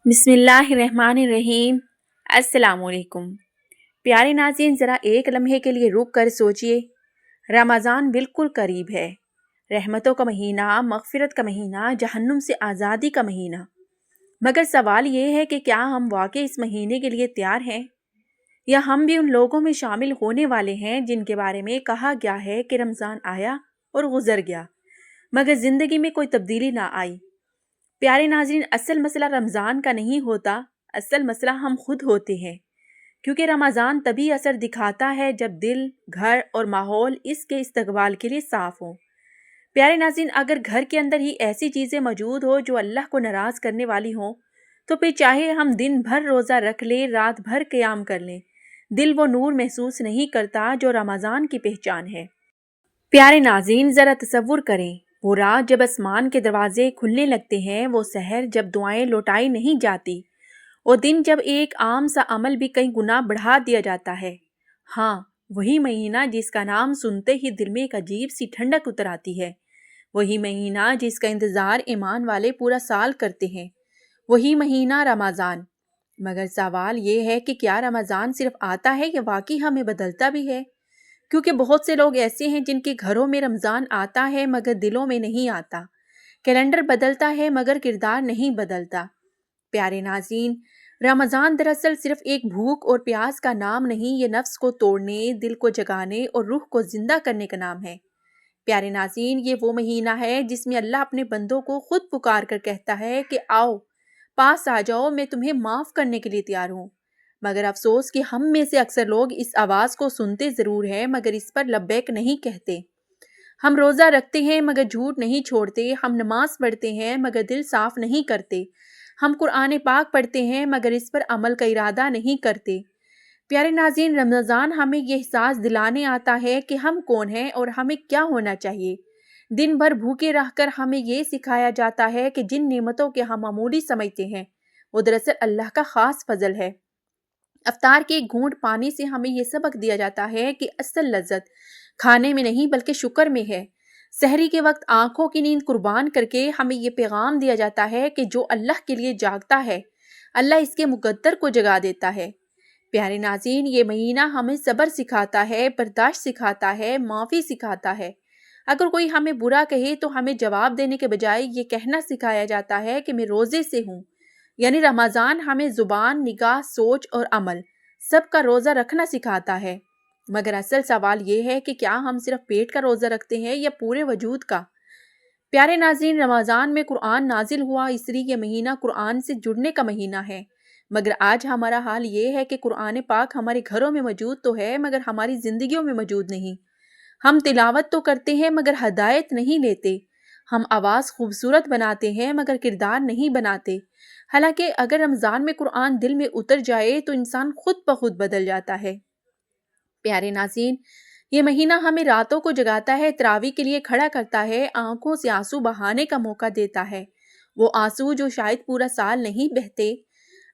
بسم اللہ الرحمن الرحیم۔ السلام علیکم پیارے ناظرین، ذرا ایک لمحے کے لیے رک کر سوچئے، رمضان بالکل قریب ہے۔ رحمتوں کا مہینہ، مغفرت کا مہینہ، جہنم سے آزادی کا مہینہ۔ مگر سوال یہ ہے کہ کیا ہم واقعی اس مہینے کے لیے تیار ہیں، یا ہم بھی ان لوگوں میں شامل ہونے والے ہیں جن کے بارے میں کہا گیا ہے کہ رمضان آیا اور گزر گیا مگر زندگی میں کوئی تبدیلی نہ آئی۔ پیارے ناظرین، اصل مسئلہ رمضان کا نہیں ہوتا، اصل مسئلہ ہم خود ہوتے ہیں، کیونکہ رمضان تبھی اثر دکھاتا ہے جب دل، گھر اور ماحول اس کے استقبال کے لیے صاف ہوں۔ پیارے ناظرین، اگر گھر کے اندر ہی ایسی چیزیں موجود ہوں جو اللہ کو ناراض کرنے والی ہوں، تو پھر چاہے ہم دن بھر روزہ رکھ لیں، رات بھر قیام کر لیں، دل وہ نور محسوس نہیں کرتا جو رمضان کی پہچان ہے۔ پیارے ناظرین، ذرا تصور کریں، وہ رات جب آسمان کے دروازے کھلنے لگتے ہیں، وہ سحر جب دعائیں لوٹائی نہیں جاتی، وہ دن جب ایک عام سا عمل بھی کئی گنا بڑھا دیا جاتا ہے۔ ہاں، وہی مہینہ جس کا نام سنتے ہی دل میں ایک عجیب سی ٹھنڈک اتر آتی ہے، وہی مہینہ جس کا انتظار ایمان والے پورا سال کرتے ہیں، وہی مہینہ رمضان۔ مگر سوال یہ ہے کہ کیا رمضان صرف آتا ہے یا واقعی ہمیں بدلتا بھی ہے؟ کیونکہ بہت سے لوگ ایسے ہیں جن کے گھروں میں رمضان آتا ہے مگر دلوں میں نہیں آتا، کیلنڈر بدلتا ہے مگر کردار نہیں بدلتا۔ پیارے ناظرین، رمضان دراصل صرف ایک بھوک اور پیاس کا نام نہیں، یہ نفس کو توڑنے، دل کو جگانے اور روح کو زندہ کرنے کا نام ہے۔ پیارے ناظرین، یہ وہ مہینہ ہے جس میں اللہ اپنے بندوں کو خود پکار کر کہتا ہے کہ آؤ، پاس آ جاؤ، میں تمہیں معاف کرنے کے لیے تیار ہوں۔ مگر افسوس کہ ہم میں سے اکثر لوگ اس آواز کو سنتے ضرور ہیں مگر اس پر لبیک نہیں کہتے۔ ہم روزہ رکھتے ہیں مگر جھوٹ نہیں چھوڑتے، ہم نماز پڑھتے ہیں مگر دل صاف نہیں کرتے، ہم قرآن پاک پڑھتے ہیں مگر اس پر عمل کا ارادہ نہیں کرتے۔ پیارے ناظرین، رمضان ہمیں یہ احساس دلانے آتا ہے کہ ہم کون ہیں اور ہمیں کیا ہونا چاہیے۔ دن بھر بھوکے رہ کر ہمیں یہ سکھایا جاتا ہے کہ جن نعمتوں کے ہم معمولی سمجھتے ہیں وہ دراصل اللہ کا خاص فضل ہے۔ افطار کے ایک گھونٹ پانی سے ہمیں یہ سبق دیا جاتا ہے کہ اصل لذت کھانے میں نہیں بلکہ شکر میں ہے۔ سحری کے وقت آنکھوں کی نیند قربان کر کے ہمیں یہ پیغام دیا جاتا ہے کہ جو اللہ کے لیے جاگتا ہے، اللہ اس کے مقدر کو جگا دیتا ہے۔ پیارے ناظرین، یہ مہینہ ہمیں صبر سکھاتا ہے، برداشت سکھاتا ہے، معافی سکھاتا ہے۔ اگر کوئی ہمیں برا کہے تو ہمیں جواب دینے کے بجائے یہ کہنا سکھایا جاتا ہے کہ میں روزے سے ہوں۔ یعنی رمضان ہمیں زبان، نگاہ، سوچ اور عمل سب کا روزہ رکھنا سکھاتا ہے۔ مگر اصل سوال یہ ہے کہ کیا ہم صرف پیٹ کا روزہ رکھتے ہیں یا پورے وجود کا؟ پیارے ناظرین، رمضان میں قرآن نازل ہوا، اس لیے یہ مہینہ قرآن سے جڑنے کا مہینہ ہے۔ مگر آج ہمارا حال یہ ہے کہ قرآن پاک ہمارے گھروں میں موجود تو ہے مگر ہماری زندگیوں میں موجود نہیں۔ ہم تلاوت تو کرتے ہیں مگر ہدایت نہیں لیتے۔ ہم آواز خوبصورت بناتے ہیں مگر کردار نہیں بناتے۔ حالانکہ اگر رمضان میں قرآن دل میں اتر جائے تو انسان خود بخود بدل جاتا ہے۔ پیارے ناظرین، یہ مہینہ ہمیں راتوں کو جگاتا ہے، تراویح کے لیے کھڑا کرتا ہے، آنکھوں سے آنسو بہانے کا موقع دیتا ہے، وہ آنسو جو شاید پورا سال نہیں بہتے۔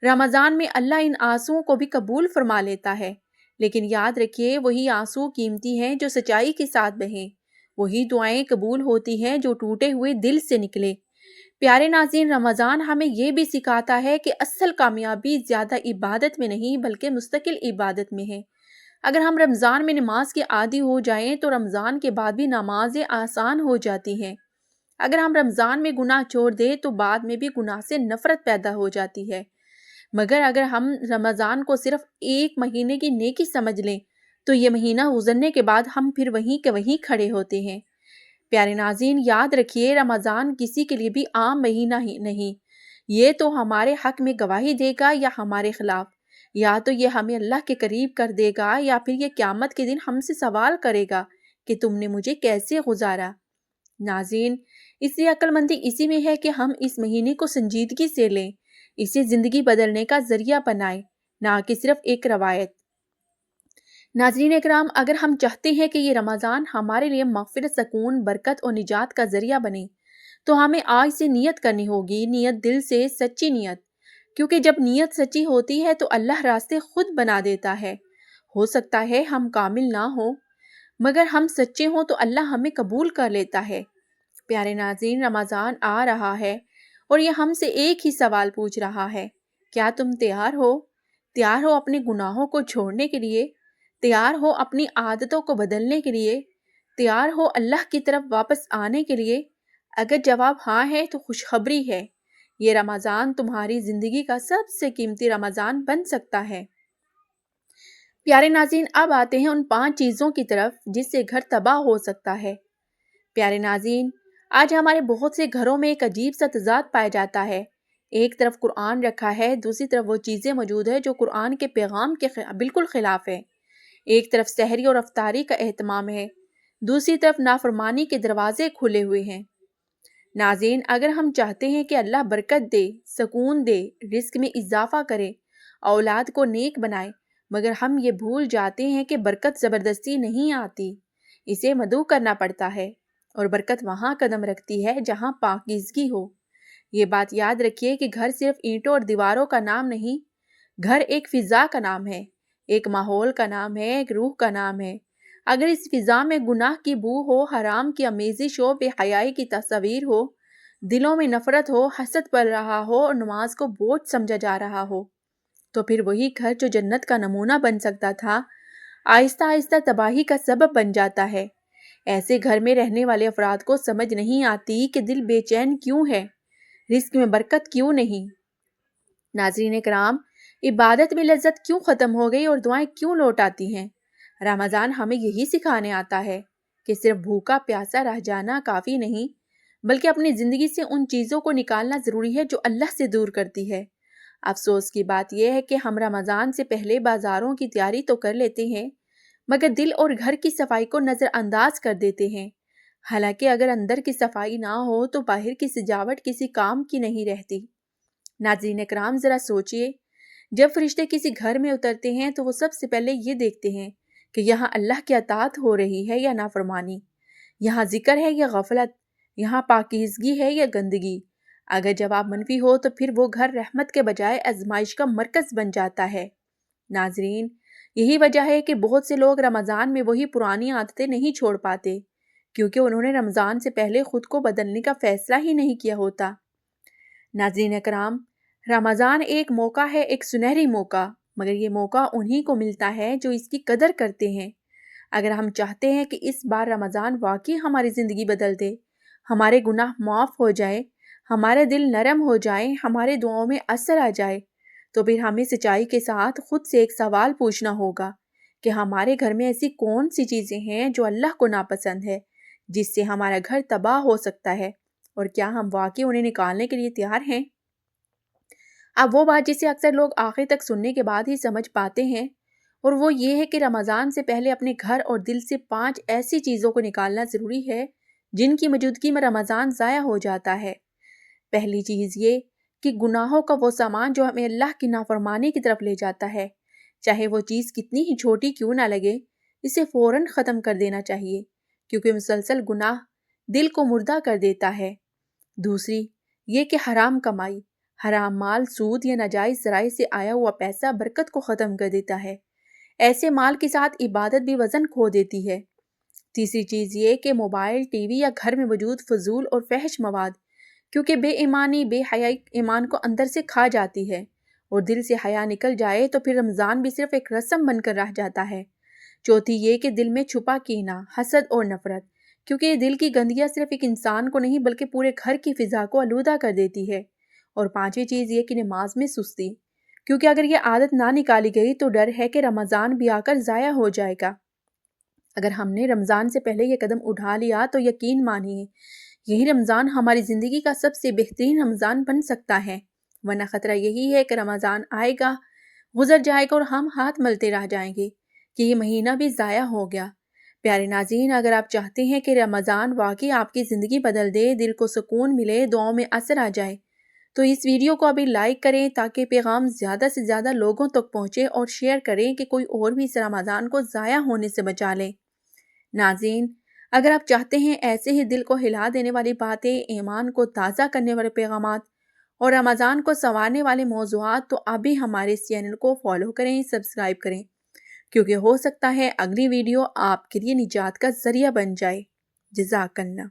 رمضان میں اللہ ان آنسوؤں کو بھی قبول فرما لیتا ہے، لیکن یاد رکھیے وہی آنسو قیمتی ہیں جو سچائی کے ساتھ بہیں، وہی دعائیں قبول ہوتی ہیں جو ٹوٹے ہوئے دل سے نکلے۔ پیارے ناظرین، رمضان ہمیں یہ بھی سکھاتا ہے کہ اصل کامیابی زیادہ عبادت میں نہیں بلکہ مستقل عبادت میں ہے۔ اگر ہم رمضان میں نماز کے عادی ہو جائیں تو رمضان کے بعد بھی نمازیں آسان ہو جاتی ہیں۔ اگر ہم رمضان میں گناہ چھوڑ دیں تو بعد میں بھی گناہ سے نفرت پیدا ہو جاتی ہے۔ مگر اگر ہم رمضان کو صرف ایک مہینے کی نیکی سمجھ لیں تو یہ مہینہ گزرنے کے بعد ہم پھر وہیں کے وہیں کھڑے ہوتے ہیں۔ پیارے ناظرین، یاد رکھیے رمضان کسی کے لیے بھی عام مہینہ ہی نہیں، یہ تو ہمارے حق میں گواہی دے گا یا ہمارے خلاف، یا تو یہ ہمیں اللہ کے قریب کر دے گا یا پھر یہ قیامت کے دن ہم سے سوال کرے گا کہ تم نے مجھے کیسے گزارا۔ ناظرین، اس لیے عقل مندی اسی میں ہے کہ ہم اس مہینے کو سنجیدگی سے لیں، اسے زندگی بدلنے کا ذریعہ بنائیں، نہ کہ صرف ایک روایت۔ ناظرین اکرام، اگر ہم چاہتے ہیں کہ یہ رمضان ہمارے لیے مغفرت، سکون، برکت اور نجات کا ذریعہ بنے تو ہمیں آج سے نیت کرنی ہوگی، نیت دل سے، سچی نیت، کیونکہ جب نیت سچی ہوتی ہے تو اللہ راستے خود بنا دیتا ہے۔ ہو سکتا ہے ہم کامل نہ ہوں مگر ہم سچے ہوں تو اللہ ہمیں قبول کر لیتا ہے۔ پیارے ناظرین، رمضان آ رہا ہے اور یہ ہم سے ایک ہی سوال پوچھ رہا ہے کیا تم تیار ہو اپنے گناہوں کو چھوڑنے کے لیے؟ تیار ہو اپنی عادتوں کو بدلنے کے لیے؟ تیار ہو اللہ کی طرف واپس آنے کے لیے؟ اگر جواب ہاں ہے تو خوشخبری ہے، یہ رمضان تمہاری زندگی کا سب سے قیمتی رمضان بن سکتا ہے۔ پیارے ناظرین، اب آتے ہیں ان 5 چیزوں کی طرف جس سے گھر تباہ ہو سکتا ہے۔ پیارے ناظرین، آج ہمارے بہت سے گھروں میں ایک عجیب سا تضاد پایا جاتا ہے۔ ایک طرف قرآن رکھا ہے، دوسری طرف وہ چیزیں موجود ہیں جو قرآن کے پیغام کے بالکل خلاف ہے۔ ایک طرف سحری اور افطاری کا اہتمام ہے، دوسری طرف نافرمانی کے دروازے کھلے ہوئے ہیں۔ ناظرین، اگر ہم چاہتے ہیں کہ اللہ برکت دے، سکون دے، رزق میں اضافہ کرے، اولاد کو نیک بنائے، مگر ہم یہ بھول جاتے ہیں کہ برکت زبردستی نہیں آتی، اسے مدعو کرنا پڑتا ہے، اور برکت وہاں قدم رکھتی ہے جہاں پاکیزگی ہو۔ یہ بات یاد رکھیے کہ گھر صرف اینٹوں اور دیواروں کا نام نہیں، گھر ایک فضا کا نام ہے، ایک ماحول کا نام ہے، ایک روح کا نام ہے۔ اگر اس فضا میں گناہ کی بو ہو، حرام کی آمیزش ہو، بے حیائی کی تصاویر ہو، دلوں میں نفرت ہو، حسد پل رہا ہو اور نماز کو بوجھ سمجھا جا رہا ہو، تو پھر وہی گھر جو جنت کا نمونہ بن سکتا تھا، آہستہ آہستہ تباہی کا سبب بن جاتا ہے۔ ایسے گھر میں رہنے والے افراد کو سمجھ نہیں آتی کہ دل بے چین کیوں ہے، رزق میں برکت کیوں نہیں۔ ناظرین کرام، عبادت میں لذت کیوں ختم ہو گئی اور دعائیں کیوں لوٹ آتی ہیں؟ رمضان ہمیں یہی سکھانے آتا ہے کہ صرف بھوکا پیاسا رہ جانا کافی نہیں، بلکہ اپنی زندگی سے ان چیزوں کو نکالنا ضروری ہے جو اللہ سے دور کرتی ہے۔ افسوس کی بات یہ ہے کہ ہم رمضان سے پہلے بازاروں کی تیاری تو کر لیتے ہیں، مگر دل اور گھر کی صفائی کو نظر انداز کر دیتے ہیں۔ حالانکہ اگر اندر کی صفائی نہ ہو تو باہر کی سجاوٹ کسی کام کی نہیں رہتی۔ ناظرین اکرام، ذرا سوچئے، جب فرشتے کسی گھر میں اترتے ہیں تو وہ سب سے پہلے یہ دیکھتے ہیں کہ یہاں اللہ کی اطاعت ہو رہی ہے یا نافرمانی، یہاں ذکر ہے یا غفلت، یہاں پاکیزگی ہے یا گندگی۔ اگر جواب منفی ہو تو پھر وہ گھر رحمت کے بجائے آزمائش کا مرکز بن جاتا ہے۔ ناظرین، یہی وجہ ہے کہ بہت سے لوگ رمضان میں وہی پرانی عادتیں نہیں چھوڑ پاتے، کیونکہ انہوں نے رمضان سے پہلے خود کو بدلنے کا فیصلہ ہی نہیں کیا ہوتا۔ ناظرین اکرام، رمضان ایک موقع ہے، ایک سنہری موقع، مگر یہ موقع انہی کو ملتا ہے جو اس کی قدر کرتے ہیں۔ اگر ہم چاہتے ہیں کہ اس بار رمضان واقعی ہماری زندگی بدل دے، ہمارے گناہ معاف ہو جائے، ہمارے دل نرم ہو جائیں، ہمارے دعاؤں میں اثر آ جائے، تو پھر ہمیں سچائی کے ساتھ خود سے ایک سوال پوچھنا ہوگا کہ ہمارے گھر میں ایسی کون سی چیزیں ہیں جو اللہ کو ناپسند ہے، جس سے ہمارا گھر تباہ ہو سکتا ہے، اور کیا ہم واقعی انہیں نکالنے کے لیے تیار ہیں؟ اب وہ بات جسے اکثر لوگ آخر تک سننے کے بعد ہی سمجھ پاتے ہیں، اور وہ یہ ہے کہ رمضان سے پہلے اپنے گھر اور دل سے 5 ایسی چیزوں کو نکالنا ضروری ہے جن کی موجودگی میں رمضان ضائع ہو جاتا ہے۔ پہلی چیز یہ کہ گناہوں کا وہ سامان جو ہمیں اللہ کی نافرمانی کی طرف لے جاتا ہے، چاہے وہ چیز کتنی ہی چھوٹی کیوں نہ لگے، اسے فوراً ختم کر دینا چاہیے، کیونکہ مسلسل گناہ دل کو مردہ کر دیتا ہے۔ دوسری یہ کہ حرام کمائی، حرام مال، سود یا ناجائز ذرائع سے آیا ہوا پیسہ برکت کو ختم کر دیتا ہے، ایسے مال کے ساتھ عبادت بھی وزن کھو دیتی ہے۔ تیسری چیز یہ کہ موبائل، ٹی وی یا گھر میں موجود فضول اور فحش مواد، کیونکہ بے ایمانی، بے حیائی ایمان کو اندر سے کھا جاتی ہے، اور دل سے حیا نکل جائے تو پھر رمضان بھی صرف ایک رسم بن کر رہ جاتا ہے۔ چوتھی یہ کہ دل میں چھپا کینہ، حسد اور نفرت، کیونکہ یہ دل کی گندگیاں صرف ایک انسان کو نہیں بلکہ پورے گھر کی فضا کو آلودہ کر دیتی ہے۔ اور پانچویں چیز یہ کہ نماز میں سستی، کیونکہ اگر یہ عادت نہ نکالی گئی تو ڈر ہے کہ رمضان بھی آ کر ضائع ہو جائے گا۔ اگر ہم نے رمضان سے پہلے یہ قدم اٹھا لیا تو یقین مانیے یہی رمضان ہماری زندگی کا سب سے بہترین رمضان بن سکتا ہے، ورنہ خطرہ یہی ہے کہ رمضان آئے گا، گزر جائے گا اور ہم ہاتھ ملتے رہ جائیں گے کہ یہ مہینہ بھی ضائع ہو گیا۔ پیارے ناظرین، اگر آپ چاہتے ہیں کہ رمضان واقعی آپ کی زندگی بدل دے، دل کو سکون ملے، دعاؤں میں اثر آ جائے، تو اس ویڈیو کو ابھی لائک کریں تاکہ پیغام زیادہ سے زیادہ لوگوں تک پہنچے، اور شیئر کریں کہ کوئی اور بھی اس رمضان کو ضائع ہونے سے بچا لے۔ ناظرین، اگر آپ چاہتے ہیں ایسے ہی دل کو ہلا دینے والی باتیں، ایمان کو تازہ کرنے والے پیغامات اور رمضان کو سنوارنے والے موضوعات، تو ابھی ہمارے اس چینل کو فالو کریں، سبسکرائب کریں، کیونکہ ہو سکتا ہے اگلی ویڈیو آپ کے لیے نجات کا ذریعہ بن جائے۔ جزاک اللہ۔